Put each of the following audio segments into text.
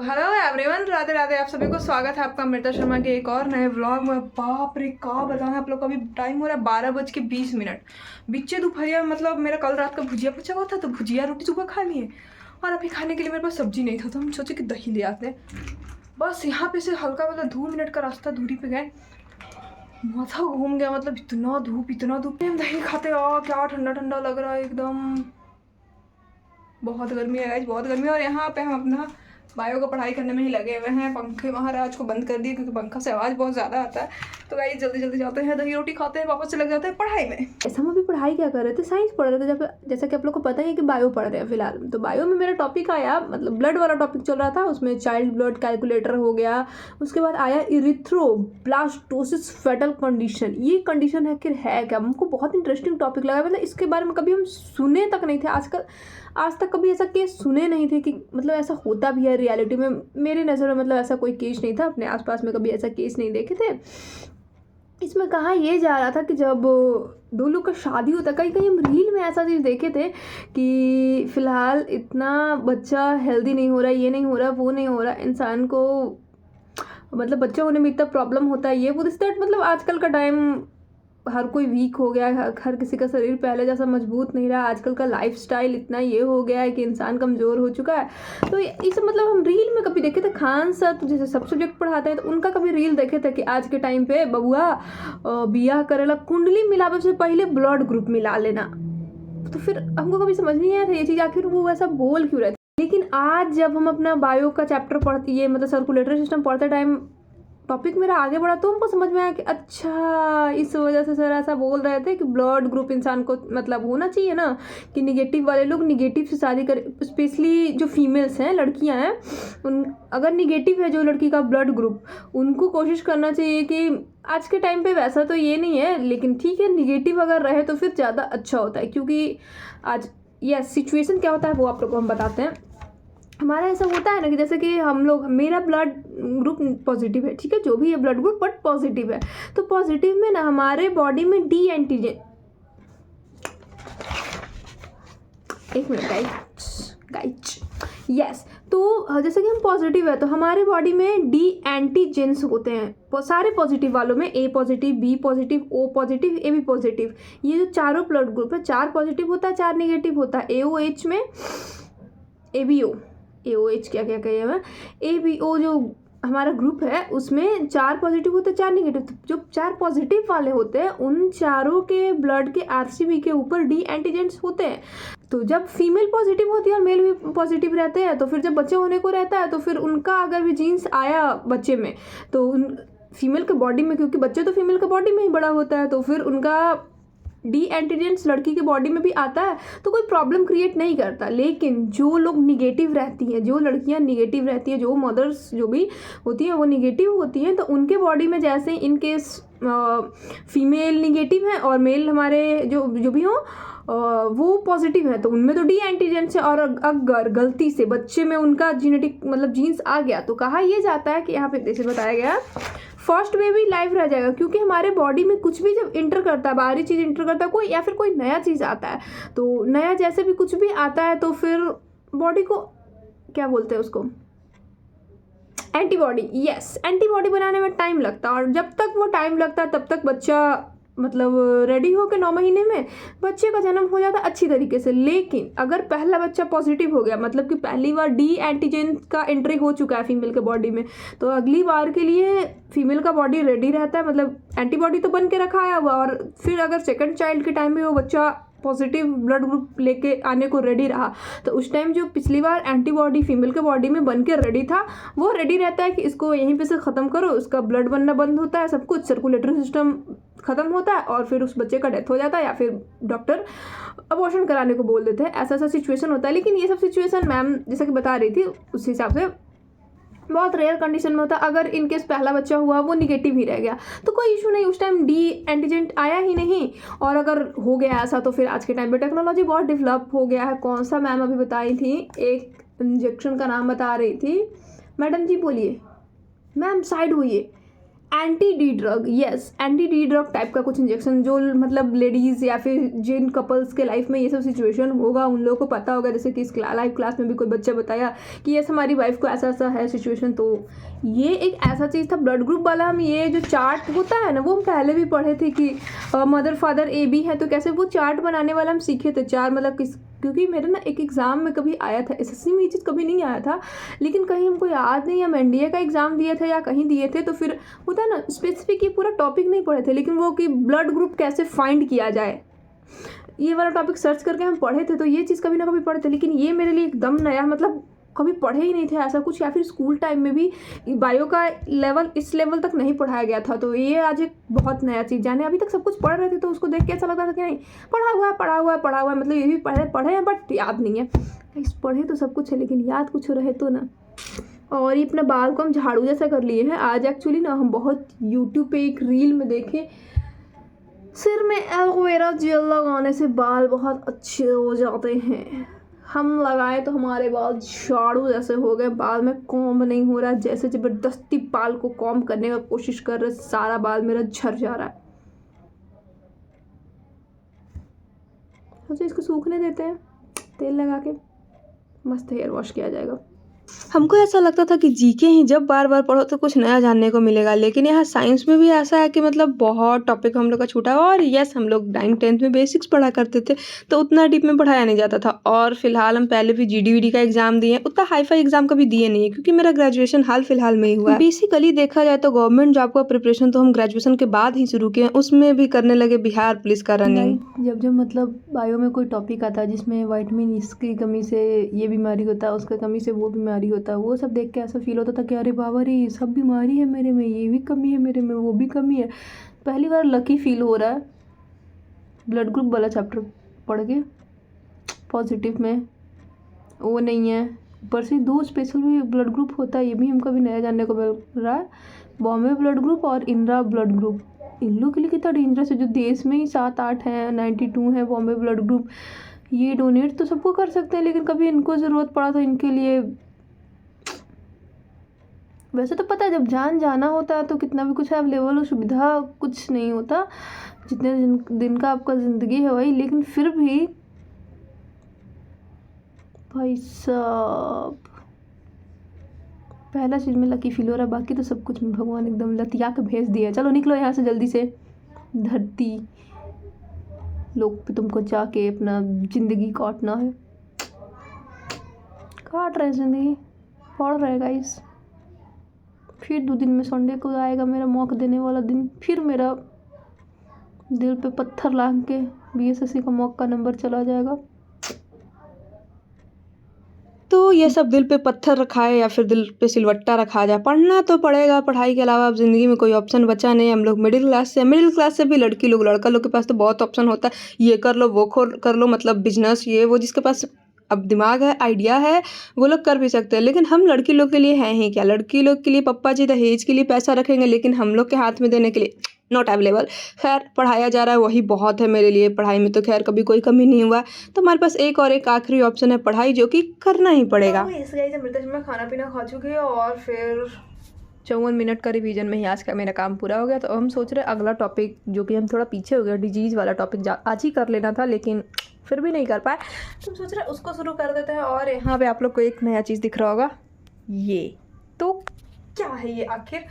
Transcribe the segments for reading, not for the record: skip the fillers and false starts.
Hello everyone, Radhe Radhe. आप सभी को स्वागत है आपका अमृता शर्मा के एक और नए व्लॉग में। बाप रे का बताएं आप लोग को। अभी टाइम हो रहा है 12:20। बीचे दोपहरिया मतलब मेरा कल रात का भुजिया बचा हुआ था, तो भुजिया रोटी सुबह खा लिए और अभी खाने के लिए मेरे पास सब्जी नहीं था, तो हम सोचे कि दही ले आते हैं। बस यहाँ पे से हल्का मतलब 2 मिनट का रास्ता दूरी पे गए, माथा घूम गया। मतलब इतना धूप। हम दही खाते क्या ठंडा ठंडा लग रहा है एकदम। बहुत गर्मी है गाइस, बहुत गर्मी है। और यहाँ पे हम अपना बायो को पढ़ाई करने में ही लगे हुए हैं। पंखे महाराज को बंद कर दिए क्योंकि पंखा से आवाज़ बहुत ज़्यादा आता है। तो गाइस जल्दी जल्दी जाते हैं, दही रोटी खाते हैं, वापस से लग जाते हैं पढ़ाई में। ऐसा हम अभी पढ़ाई क्या कर रहे थे, साइंस पढ़ रहे थे। जब जैसा कि आप लोग को पता ही है कि बायो पढ़ रहे हैं फिलहाल। तो बायो में मेरा टॉपिक आया, मतलब ब्लड वाला टॉपिक चल रहा था। उसमें चाइल्ड ब्लड कैलकुलेटर हो गया, उसके बाद आया इरिथ्रोब्लास्टोसिस फेटल कंडीशन। ये कंडीशन है कि है क्या, हमको बहुत इंटरेस्टिंग टॉपिक लगा। मतलब इसके बारे में कभी हम सुने तक नहीं थे, आज तक कभी ऐसा केस सुने नहीं थे कि मतलब ऐसा होता भी है रियलिटी में। मेरी नज़र में मतलब ऐसा कोई केस नहीं था, अपने आसपास में कभी ऐसा केस नहीं देखे थे। इसमें कहा ये जा रहा था कि जब दो लोग का शादी होता है, कहीं कहीं हम रील में ऐसा चीज़ देखे थे कि फ़िलहाल इतना बच्चा हेल्दी नहीं हो रहा, ये नहीं हो रहा, वो नहीं हो रहा, इंसान को मतलब बच्चा होने में इतना प्रॉब्लम होता है, ये वो दिस दैट। मतलब आजकल का टाइम हर कोई वीक हो गया है, हर किसी का शरीर पहले जैसा मजबूत नहीं रहा। आजकल का लाइफस्टाइल इतना ये हो गया है कि इंसान कमज़ोर हो चुका है। तो इसे मतलब हम रील में कभी देखे थे। खान सर तो जैसे सब सब्जेक्ट पढ़ाते हैं, तो उनका कभी रील देखे थे कि आज के टाइम पे बबुआ बियाह करेला, कुंडली मिलावे से पहले ब्लड ग्रुप मिला लेना। तो फिर हमको कभी समझ नहीं आया था ये चीज़, आखिर वो ऐसा बोल क्यों रहे थे। लेकिन आज जब हम अपना बायो का चैप्टर पढ़ते, ये मतलब सर्कुलेटरी सिस्टम पढ़ते टाइम टॉपिक मेरा आगे बढ़ा, तो हमको समझ में आया कि अच्छा इस वजह से सर ऐसा बोल रहे थे कि ब्लड ग्रुप इंसान को मतलब होना चाहिए ना, कि निगेटिव वाले लोग निगेटिव से शादी करें। स्पेशली जो फीमेल्स हैं, लड़कियां हैं, उन अगर निगेटिव है जो लड़की का ब्लड ग्रुप, उनको कोशिश करना चाहिए कि आज के टाइम पे वैसा तो ये नहीं है, लेकिन ठीक है निगेटिव अगर रहे तो फिर ज़्यादा अच्छा होता है। क्योंकि आज यह सिचुएशन क्या होता है वो आप लोग को हम बताते हैं। हमारा ऐसा होता है ना कि जैसे कि हम लोग, मेरा ब्लड ग्रुप पॉजिटिव है, ठीक है, जो भी है ब्लड ग्रुप बट पॉजिटिव है। तो पॉजिटिव में ना हमारे बॉडी में डी एंटीजन, एक मिनट गाइज यस। तो जैसे कि हम पॉजिटिव है तो हमारे बॉडी में डी एंटीजेंस होते हैं सारे पॉजिटिव वालों में। A positive, B positive, O positive, A B positive. ये जो चारों ब्लड ग्रुप है, 4 पॉजिटिव होता है, 4 निगेटिव होता है। AOH में ABO, AOH क्या क्या कहिए मैं, ABO जो हमारा ग्रुप है उसमें 4 पॉजिटिव होते हैं, 4 निगेटिव। जो 4 पॉजिटिव वाले होते हैं उन चारों के ब्लड के RCB के ऊपर डी एंटीजेंस होते हैं। तो जब फीमेल पॉजिटिव होती है और मेल भी पॉजिटिव रहते हैं, तो फिर जब बच्चे होने को रहता है तो फिर उनका अगर भी जीन्स आया बच्चे में, तो उन फीमेल के बॉडी में, क्योंकि बच्चे तो फीमेल के बॉडी में ही बड़ा होता है, तो फिर उनका डी एंटीजेंस लड़की के बॉडी में भी आता है, तो कोई प्रॉब्लम क्रिएट नहीं करता। लेकिन जो लोग निगेटिव रहती हैं, जो लड़कियां निगेटिव रहती हैं, जो मदर्स जो भी होती हैं वो निगेटिव होती हैं, तो उनके बॉडी में जैसे इन केस फीमेल निगेटिव है और मेल हमारे जो भी हो वो पॉजिटिव है, तो उनमें तो डी एंटीजेंस है। और अगर गलती से बच्चे में उनका जीनेटिक मतलब जीन्स आ गया, तो कहा यह जाता है कि यहाँ पे जैसे बताया गया फर्स्ट बेबी लाइव रह जाएगा। क्योंकि हमारे बॉडी में कुछ भी जब इंटर करता है, बाहरी चीज़ इंटर करता है कोई, या फिर कोई नया चीज़ आता है, तो नया जैसे भी कुछ भी आता है तो फिर बॉडी को क्या बोलते हैं उसको, एंटीबॉडी। यस, एंटीबॉडी बनाने में टाइम लगता है, और जब तक वो टाइम लगता है तब तक बच्चा मतलब रेडी हो के 9 महीने में बच्चे का जन्म हो जाता है अच्छी तरीके से। लेकिन अगर पहला बच्चा पॉजिटिव हो गया, मतलब कि पहली बार डी एंटीजन का एंट्री हो चुका है फीमेल के बॉडी में, तो अगली बार के लिए फीमेल का बॉडी रेडी रहता है, मतलब एंटीबॉडी तो बन के रखा है हुआ। और फिर अगर सेकंड चाइल्ड के टाइम में वो बच्चा पॉजिटिव ब्लड ग्रुप लेके आने को रेडी रहा, तो उस टाइम जो पिछली बार एंटीबॉडी फीमेल के बॉडी में बन के रेडी था, वो रेडी रहता है कि इसको यहीं पे से ख़त्म करो, उसका ब्लड बनना बंद होता है, सब कुछ सर्कुलेटरी सिस्टम ख़त्म होता है, और फिर उस बच्चे का डेथ हो जाता है, या फिर डॉक्टर अबॉर्शन कराने को बोल देते हैं। ऐसा सिचुएशन होता है। लेकिन ये सब सिचुएशन मैम जैसा कि बता रही थी उस हिसाब से बहुत रेयर कंडीशन में होता है। अगर इनकेस पहला बच्चा हुआ वो निगेटिव ही रह गया तो कोई इशू नहीं, उस टाइम डी एंटीजेंट आया ही नहीं। और अगर हो गया ऐसा तो फिर आज के टाइम पे टेक्नोलॉजी बहुत डेवलप हो गया है। कौन सा मैम अभी बताई थी, एक इंजेक्शन का नाम बता रही थी, मैडम जी बोलिए, मैम साइड हुई, anti D drug, yes, anti D drug type का कुछ इंजेक्शन, जो मतलब लेडीज़ या फिर जिन कपल्स के लाइफ में ये सब सिचुएशन होगा उन लोगों को पता होगा। जैसे कि इस लाइव क्लास में भी कोई बच्चा बताया कि यस हमारी वाइफ को ऐसा ऐसा है सिचुएशन, तो ये एक ऐसा चीज़ था ब्लड ग्रुप वाला। हम ये जो चार्ट होता है ना, वो हम पहले भी पढ़े थे कि मदर फादर ए बी है, तो कैसे वो चार्ट बनाने वाला हम सीखे थे। चार मतलब किस, क्योंकि मेरे ना एक एग्ज़ाम में कभी आया था, एसएससी में ये चीज़ कभी नहीं आया था, लेकिन कहीं हमको याद नहीं, हम एनडीए का एग्ज़ाम दिए थे या कहीं दिए थे, तो फिर होता है ना स्पेसिफिक, ये पूरा टॉपिक नहीं पढ़े थे, लेकिन वो कि ब्लड ग्रुप कैसे फाइंड किया जाए, ये वाला टॉपिक सर्च करके हम पढ़े थे। तो ये चीज़ कभी ना कभी पढ़े थे, लेकिन ये मेरे लिए एकदम नया, मतलब कभी पढ़े ही नहीं थे ऐसा कुछ, या फिर स्कूल टाइम में भी बायो का लेवल इस लेवल तक नहीं पढ़ाया गया था। तो ये आज एक बहुत नया चीज़ जाने, अभी तक सब कुछ पढ़ रहे थे तो उसको देख के ऐसा लगता था कि नहीं पढ़ा हुआ है, मतलब ये भी पढ़े हैं बट याद नहीं है। इस पढ़े तो सब कुछ है लेकिन याद कुछ रहे तो ना। और ये अपने बाल को हम झाड़ू जैसा कर लिए हैं आज। एक्चुअली ना हम बहुत यूट्यूब पे एक रील में देखे, सिर में एलोवेरा जेल लगाने से बाल बहुत अच्छे हो जाते हैं। हम लगाए तो हमारे बाल झाड़ू जैसे हो गए, बाल में कॉम्ब नहीं हो रहा, जैसे ज़बरदस्ती बाल को कॉम्ब करने का कोशिश कर रहे, सारा बाल मेरा झड़ जा रहा है। अच्छा इसको सूखने देते हैं, तेल लगा के मस्त हेयर वॉश किया जाएगा। हमको ऐसा लगता था कि जीके ही जब बार बार पढ़ो तो कुछ नया जानने को मिलेगा, लेकिन यहाँ साइंस में भी ऐसा है कि मतलब बहुत टॉपिक हम लोग का छूटा। और यस हम लोग 9th-10th में बेसिक्स पढ़ा करते थे तो उतना डीप में पढ़ाया नहीं जाता था। और फिलहाल हम पहले भी जीडी का एग्जाम दिए, उतना हाईफाई एग्जाम कभी दिए नहीं है क्योंकि मेरा ग्रेजुएशन हाल फिलहाल में ही हुआ है। बेसिकली देखा जाए तो गवर्नमेंट जॉब का प्रिपरेशन तो हम ग्रेजुएशन के बाद ही शुरू किए, उसमें भी करने लगे बिहार पुलिस का रनिंग। जब मतलब बायो में कोई टॉपिक आता है जिसमें विटामिन इसकी कमी से ये बीमारी होता है, उसका कमी से वो बीमारी होता है, वो सब देख के ऐसा फील होता था कि अरे बाबा रे ये सब बीमारी है मेरे में, ये भी कमी है मेरे में, वो भी कमी है। पहली बार लकी फील हो रहा है ब्लड ग्रुप वाला चैप्टर पढ़ के। पॉजिटिव में वो नहीं है, ऊपर से 2 स्पेशल भी ब्लड ग्रुप होता है, ये भी हमको भी नया जानने को मिल रहा है। बॉम्बे ब्लड ग्रुप और इंदिरा ब्लड ग्रुप, इन लोग के लिए कितना डेंजरस है, जो देश में ही 7-8 हैं, 92 है बॉम्बे ब्लड ग्रुप। ये डोनेट तो सबको कर सकते हैं, लेकिन कभी इनको ज़रूरत पड़ा तो इनके लिए, वैसे तो पता है जब जाना होता है तो कितना भी कुछ अवेलेबल हो, सुविधा कुछ नहीं होता, जितने दिन का आपका ज़िंदगी है वही, लेकिन फिर भी भाई साहब पहला चीज़ में लकी फील हो रहा है, बाकी तो सब कुछ भगवान एकदम लतिया के भेज दिया। चलो निकलो यहाँ से जल्दी से, धरती लोग पे तुमको जाके अपना ज़िंदगी काटना है। काट रहे ज़िंदगी, पढ़ रहे गाइस। फिर 2 दिन में संडे को आएगा मेरा मॉक देने वाला दिन, फिर मेरा दिल पे पत्थर लांग के बीएसएससी का मॉक का नंबर चला जाएगा। तो ये सब दिल पे पत्थर रखा है या फिर दिल पे सिलवट्टा रखा जाए, पढ़ना तो पड़ेगा, पढ़ाई के अलावा अब ज़िंदगी में कोई ऑप्शन बचा नहीं। हम लोग मिडिल क्लास से भी लड़की लोग लड़का लोग के पास तो बहुत ऑप्शन होता है, ये कर लो वो कर लो, मतलब बिजनेस ये वो, जिसके पास अब दिमाग है आइडिया है वो लोग कर भी सकते हैं। लेकिन हम लड़की लोग के लिए हैं ही क्या, लड़की लोग के लिए पप्पा जी दहेज के लिए पैसा रखेंगे, लेकिन हम लोग के हाथ में देने के लिए नॉट अवेलेबल। खैर पढ़ाया जा रहा है वही बहुत है मेरे लिए, पढ़ाई में तो खैर कभी कोई कमी नहीं हुआ, तो हमारे पास एक आखिरी ऑप्शन है पढ़ाई, जो कि करना ही पड़ेगा। तो इस गाइस अमृता शर्मा खाना पीना खा चुकी है और फिर 54 मिनट का रिवीजन में ही आज का मेरा काम पूरा हो गया। तो हम सोच रहे अगला टॉपिक जो कि हम थोड़ा पीछे हो गया, डिजीज़ वाला टॉपिक आज ही कर लेना था लेकिन फिर भी नहीं कर पाए, तो हम सोच रहे उसको शुरू कर देते हैं। और यहाँ पे आप लोग को एक नया चीज़ दिख रहा होगा, ये तो क्या है ये आखिर,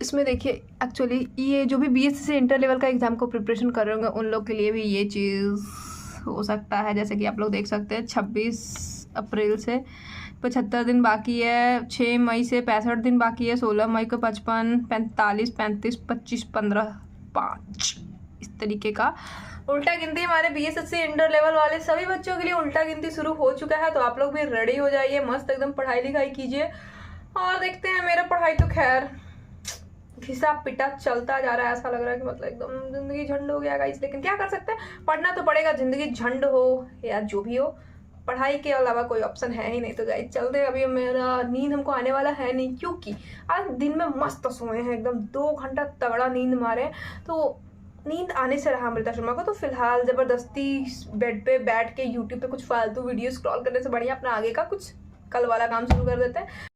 इसमें देखिए एक्चुअली ये जो भी बीएससी से इंटर लेवल का एग्ज़ाम को प्रिपरेशन कर रहे होंगे उन लोग के लिए भी ये चीज़ हो सकता है। जैसे कि आप लोग देख सकते हैं 26 अप्रैल से 75 दिन बाकी है, 6 मई से 65 दिन बाकी है, 16 मई को 55, 45, 35, 25, 15, 5 इस तरीके का उल्टा गिनती हमारे बीएसएससी इंटर लेवल वाले सभी बच्चों के लिए उल्टा गिनती शुरू हो चुका है। तो आप लोग भी रेडी हो जाइए, मस्त एकदम पढ़ाई लिखाई कीजिए। और देखते हैं, मेरा पढ़ाई तो खैर घिसा पिटा चलता जा रहा है, ऐसा लग रहा है कि मतलब एकदम जिंदगी झंड हो गया गाइस, लेकिन क्या कर सकते हैं, पढ़ना तो पड़ेगा, जिंदगी झंड हो या जो भी हो, पढ़ाई के अलावा कोई ऑप्शन है ही नहीं। तो गाइस चलते, अभी मेरा नींद हमको आने वाला है नहीं, क्योंकि आज दिन में मस्त सोए हैं, एकदम 2 घंटा तगड़ा नींद मारे, तो नींद आने से रहा अमृता शर्मा को। तो फिलहाल ज़बरदस्ती बेड पे बैठ के यूट्यूब पे कुछ फालतू वीडियो स्क्रॉल करने से बढ़िया अपना आगे का कुछ कल वाला काम शुरू कर देते हैं।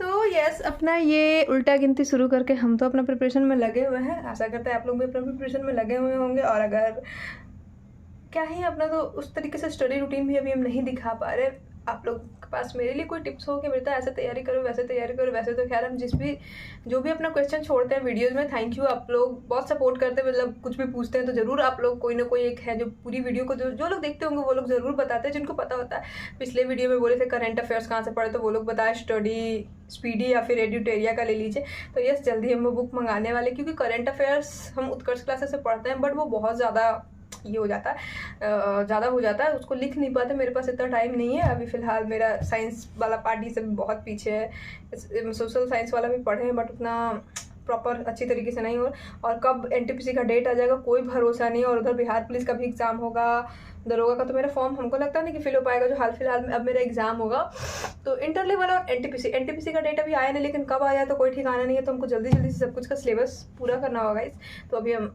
तो यस, अपना ये उल्टा गिनती शुरू करके हम तो अपना प्रिपरेशन में लगे हुए हैं। आशा करते हैं आप लोग भी अपना प्रिपरेशन में लगे हुए होंगे। और अगर क्या ही अपना तो उस तरीके से स्टडी रूटीन भी अभी हम नहीं दिखा पा रहे। आप लोग के पास मेरे लिए कोई टिप्स हो कि बेटा ऐसे तैयारी करो, वैसे तैयारी करो, वैसे तो खैर हम जो भी अपना क्वेश्चन छोड़ते हैं वीडियोस में, थैंक यू, आप लोग बहुत सपोर्ट करते हैं। मतलब कुछ भी पूछते हैं तो ज़रूर आप लोग कोई ना कोई एक है जो पूरी वीडियो को जो लोग देखते होंगे वो लोग ज़रूर बताते हैं, जिनको पता होता है। पिछले वीडियो में बोले थे करंट अफेयर्स कहाँ से पढ़े, तो वो लोग बताए स्टडी स्पीडी या फिर एड्यूटेरिया का ले लीजिए। तो यस, जल्दी हम वो बुक मंगाने वाले, क्योंकि करंट अफेयर्स हम उत्कर्ष क्लासेस से पढ़ते हैं, बट वो बहुत ज़्यादा ये हो जाता है, ज़्यादा हो जाता है, उसको लिख नहीं पाते। मेरे पास इतना टाइम नहीं है अभी फ़िलहाल। मेरा साइंस वाला पार्ट ही से बहुत पीछे है। सोशल साइंस वाला भी पढ़े हैं बट उतना प्रॉपर अच्छी तरीके से नहीं हो। और कब एनटीपीसी का डेट आ जाएगा कोई भरोसा नहीं। और उधर बिहार पुलिस का भी एग्ज़ाम होगा, दरोगा का तो मेरा फॉर्म हमको लगता नहीं कि फिल हो पाएगा, जो हाल फिलहाल में अब मेरा एग्ज़ाम होगा। तो इंटर लेवल और एनटीपीसी का डेट अभी आया नहीं, लेकिन कब आया तो कोई ठिकाना नहीं है। तो हमको जल्दी जल्दी से सब कुछ का सिलेबस पूरा करना होगा तो अभी हम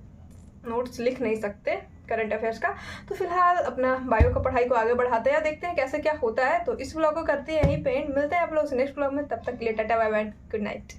नोट्स लिख नहीं सकते करंट अफेयर्स का। तो फिलहाल अपना बायो का पढ़ाई को आगे बढ़ाते हैं, देखते हैं कैसे क्या होता है। तो इस व्लॉग को करते हैं यहीं पे एंड, मिलते हैं आप लोग से नेक्स्ट व्लॉग में। तब तक के लिए टाटा बाय बाय, गुड नाइट।